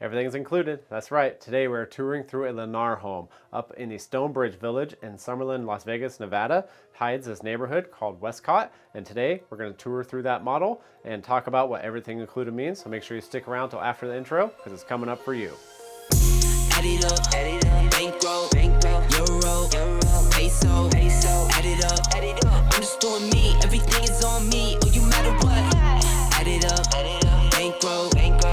Everything's included. That's right. Today we're touring through a Lennar home up in the Stonebridge Village in Summerlin, Las Vegas, Nevada. Hides this neighborhood called Westcott. And today we're going to tour through that model and talk about what everything included means. So make sure you stick around till after the intro because it's coming up for you. Add it up, bankroll, euro, peso, add it up, I'm just doing me, everything is on me, oh you matter what, add it up, bankroll, euro.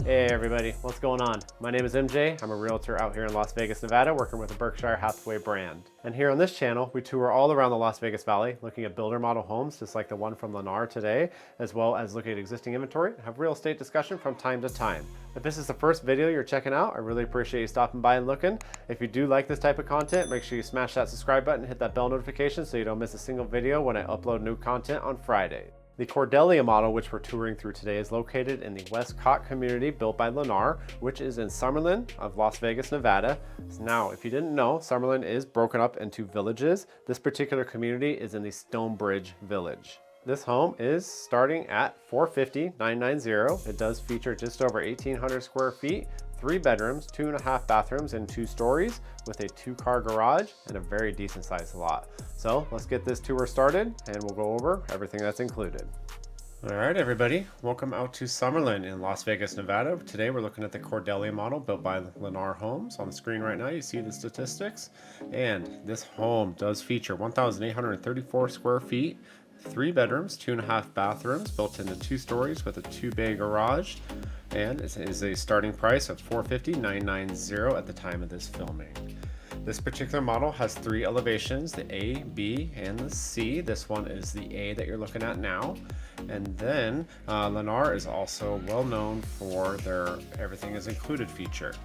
Hey everybody, what's going on? My name is MJ. I'm a realtor out here in Las Vegas, Nevada, working with the Berkshire Hathaway brand. And here on this channel, we tour all around the Las Vegas Valley, looking at builder model homes, just like the one from Lennar today, as well as looking at existing inventory and have real estate discussion from time to time. If this is the first video you're checking out, I really appreciate you stopping by and looking. If you do like this type of content, make sure you smash that subscribe button and hit that bell notification so you don't miss a single video when I upload new content on Friday. The Cordelia model, which we're touring through today, is located in the Westcott Community built by Lennar, which is in Summerlin of Las Vegas, Nevada. Now, if you didn't know, Summerlin is broken up into villages. This particular community is in the Stonebridge Village. This home is starting at $450,990. It does feature just over 1,800 square feet, 3 bedrooms, 2.5 bathrooms, and 2 stories with a 2-car garage and a very decent sized lot. So let's get this tour started and we'll go over everything that's included. All right, everybody, welcome out to Summerlin in Las Vegas, Nevada. Today we're looking at the Cordelia model built by Lennar Homes. On the screen right now, you see the statistics. And this home does feature 1,834 square feet, 3 bedrooms, 2.5 bathrooms, built into 2 stories with a 2-bay garage. And it is a starting price of $450,990 at the time of this filming. This particular model has 3 elevations, the A, B, and the C. This one is the A that you're looking at now. And then Lennar is also well known for their everything is included feature.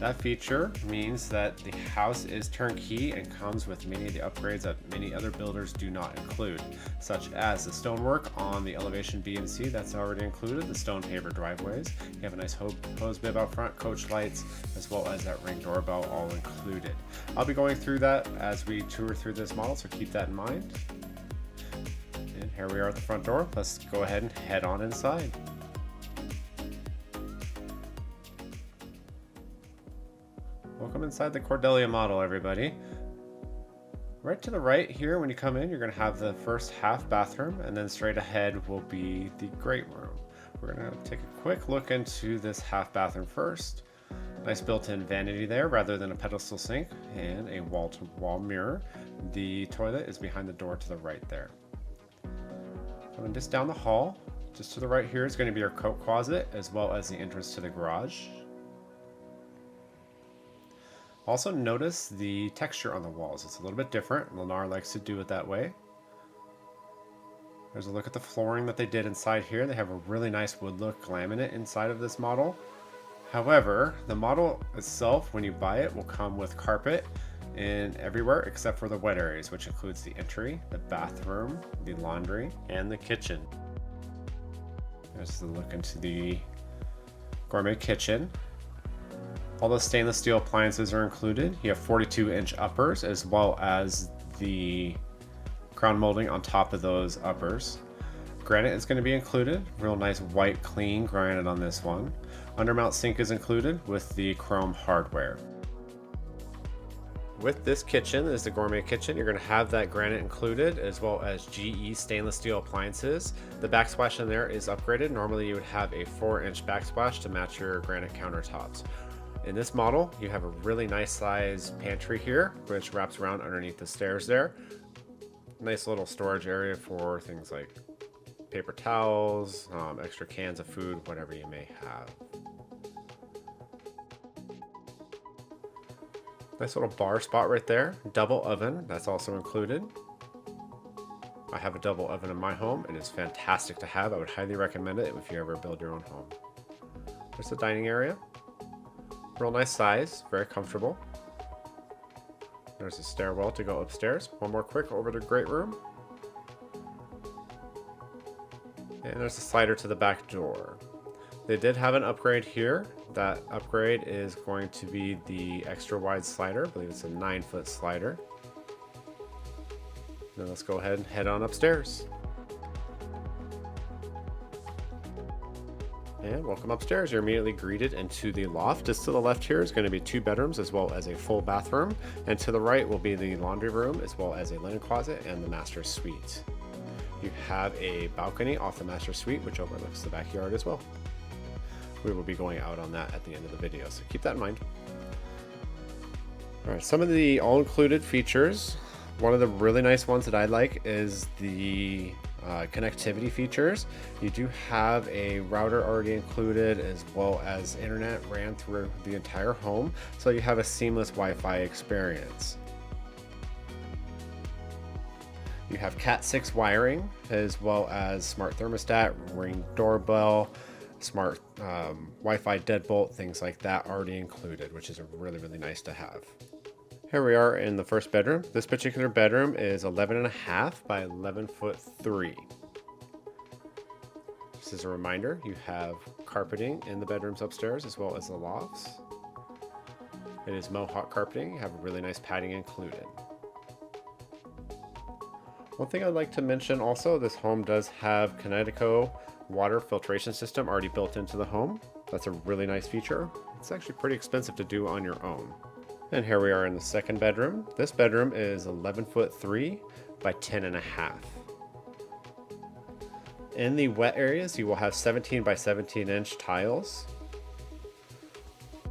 That feature means that the house is turnkey and comes with many of the upgrades that many other builders do not include, such as the stonework on the elevation B and C, that's already included, the stone paver driveways. You have a nice hose bib out front, coach lights, as well as that ring doorbell all included. I'll be going through that as we tour through this model, so keep that in mind. And here we are at the front door. Let's go ahead and head on inside. Welcome inside the Cordelia model, everybody. Right to the right here, when you come in, you're going to have the first half bathroom, and then straight ahead will be the great room. We're going to take a quick look into this half bathroom first. Nice built-in vanity there rather than a pedestal sink, and a wall-to-wall mirror. The toilet is behind the door to the right there. Coming just down the hall, just to the right here is going to be your coat closet, as well as the entrance to the garage. Also notice the texture on the walls. It's a little bit different. Lennar likes to do it that way. There's a look at the flooring that they did inside here. They have a really nice wood look laminate inside of this model. However, the model itself, when you buy it, will come with carpet in everywhere except for the wet areas, which includes the entry, the bathroom, the laundry, and the kitchen. There's the look into the gourmet kitchen. All the stainless steel appliances are included. You have 42-inch uppers as well as the crown molding on top of those uppers. Granite is going to be included. Real nice white clean granite on this one. Undermount sink is included with the chrome hardware. With this kitchen, this is the gourmet kitchen, you're going to have that granite included as well as GE stainless steel appliances. The backsplash in there is upgraded. Normally you would have a 4-inch backsplash to match your granite countertops. In this model, you have a really nice size pantry here, which wraps around underneath the stairs there. Nice little storage area for things like paper towels, extra cans of food, whatever you may have. Nice little bar spot right there. Double oven, that's also included. I have a double oven in my home. It is fantastic to have. I would highly recommend it if you ever build your own home. There's the dining area. Real nice size, very comfortable. There's a stairwell to go upstairs. One more quick over to the great room. And there's a slider to the back door. They did have an upgrade here. That upgrade is going to be the extra wide slider. I believe it's a 9-foot slider. Now let's go ahead and head on upstairs. And welcome upstairs. You're immediately greeted into the loft. Just to the left here is going to be 2 bedrooms as well as a full bathroom. And to the right will be the laundry room as well as a linen closet and the master suite. You have a balcony off the master suite which overlooks the backyard as well. We will be going out on that at the end of the video, so keep that in mind. All right, some of the all-included features. One of the really nice ones that I like is the connectivity features. You do have a router already included as well as internet ran through the entire home, so you have a seamless Wi-Fi experience. You have Cat 6 wiring as well as smart thermostat, Ring doorbell, smart Wi-Fi deadbolt, things like that already included, which is really nice to have. Here we are in the first bedroom. This particular bedroom is 11.5 by 11'3". Just as a reminder, you have carpeting in the bedrooms upstairs as well as the lofts. It is Mohawk carpeting. You have a really nice padding included. One thing I'd like to mention also, this home does have Connecticut water filtration system already built into the home. That's a really nice feature. It's actually pretty expensive to do on your own. And here we are in the second bedroom. This bedroom is 11'3" by 10.5". In the wet areas, you will have 17 by 17 inch tiles.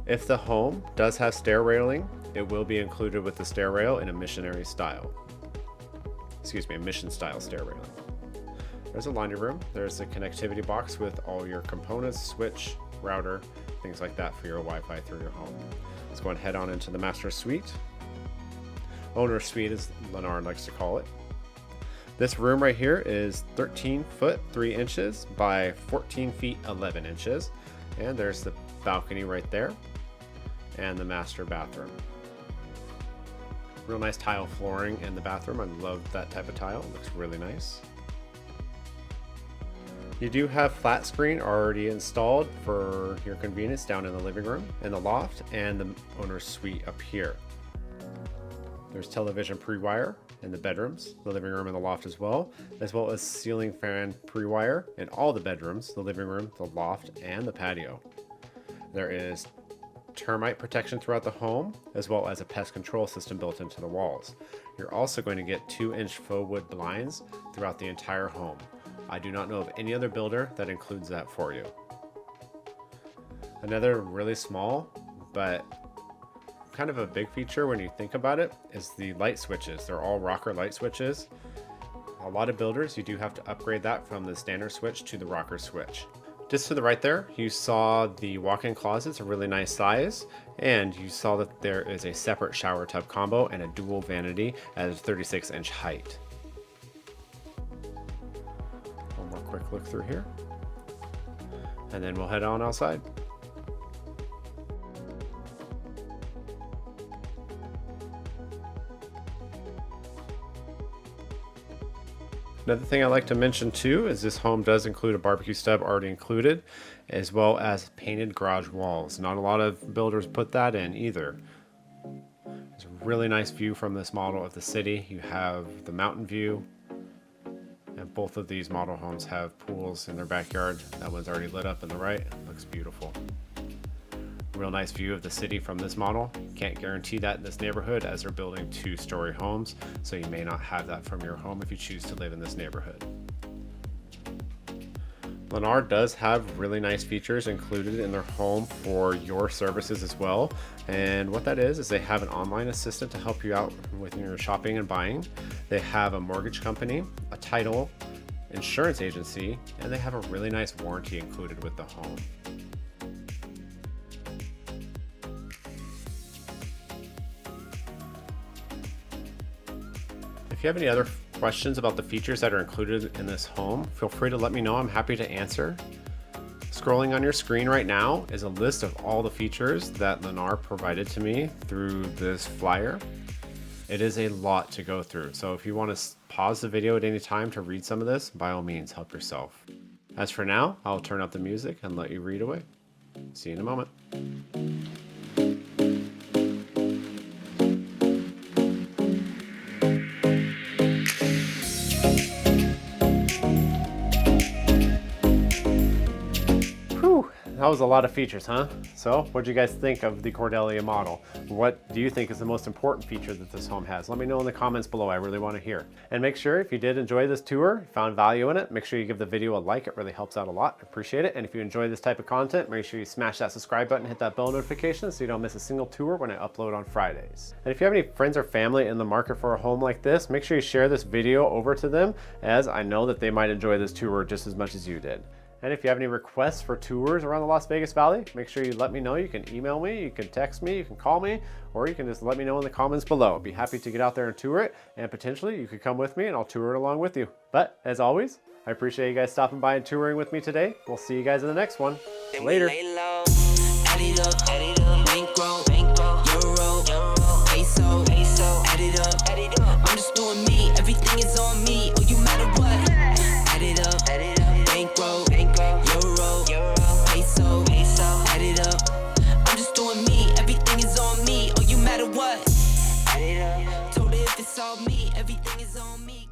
If the home does have stair railing, it will be included with the stair rail in a missionary style. Excuse me, a mission style stair railing. There's a laundry room. There's a connectivity box with all your components, switch, router, things like that for your Wi-Fi through your home. Let's go and head on into the master suite. Owner suite, as Lennar likes to call it. This room right here is 13 foot 3 inches by 14 feet 11 inches. And there's the balcony right there and the master bathroom. Real nice tile flooring in the bathroom. I love that type of tile. It looks really nice. You do have flat screen already installed for your convenience down in the living room, in the loft, and the owner's suite up here. There's television pre-wire in the bedrooms, the living room, and the loft as well as ceiling fan pre-wire in all the bedrooms, the living room, the loft, and the patio. There is termite protection throughout the home, as well as a pest control system built into the walls. You're also going to get 2-inch faux wood blinds throughout the entire home. I do not know of any other builder that includes that for you. Another really small, but kind of a big feature when you think about it, is the light switches. They're all rocker light switches. A lot of builders, you do have to upgrade that from the standard switch to the rocker switch. Just to the right there, you saw the walk-in closets, a really nice size, and you saw that there is a separate shower tub combo and a dual vanity at a 36-inch height. One more quick look through here, and then we'll head on outside. Another thing I like to mention too is this home does include a barbecue stub already included, as well as painted garage walls. Not a lot of builders put that in either. There's a really nice view from this model of the city. You have the mountain view, and both of these model homes have pools in their backyard. That one's already lit up in the right. Looks beautiful. Real nice view of the city from this model. Can't guarantee that in this neighborhood as they're building 2-story homes, so you may not have that from your home if you choose to live in this neighborhood. Lennar does have really nice features included in their home for your services as well, and what that is they have an online assistant to help you out with your shopping and buying. They have a mortgage company, a title, insurance agency, and they have a really nice warranty included with the home. If you have any other questions about the features that are included in this home, feel free to let me know. I'm happy to answer. Scrolling on your screen right now is a list of all the features that Lennar provided to me through this flyer. It is a lot to go through, so if you want to pause the video at any time to read some of this, by all means, help yourself. As for now, I'll turn up the music and let you read away. See you in a moment. was a lot of features, huh? So what do you guys think of the Cordelia model? What do you think is the most important feature that this home has? Let me know in the comments below. I really want to hear. And make sure if you did enjoy this tour, found value in it, make sure you give the video a like. It really helps out a lot. I appreciate it. And if you enjoy this type of content, make sure you smash that subscribe button, hit that bell notification so you don't miss a single tour when I upload on Fridays. And if you have any friends or family in the market for a home like this, make sure you share this video over to them, as I know that they might enjoy this tour just as much as you did. And if you have any requests for tours around the Las Vegas Valley, make sure you let me know. You can email me, you can text me, you can call me, or you can just let me know in the comments below. I'd be happy to get out there and tour it, and potentially you could come with me and I'll tour it along with you. But as always, I appreciate you guys stopping by and touring with me today. We'll see you guys in the next one. Later. I'm just doing me, everything is on me. Oh, you matter what? Add it up, bankroll, euro, peso, add it up. I'm just doing me, everything is on me. Oh, you matter what? Add it up. Told her if it's all me, everything is on me.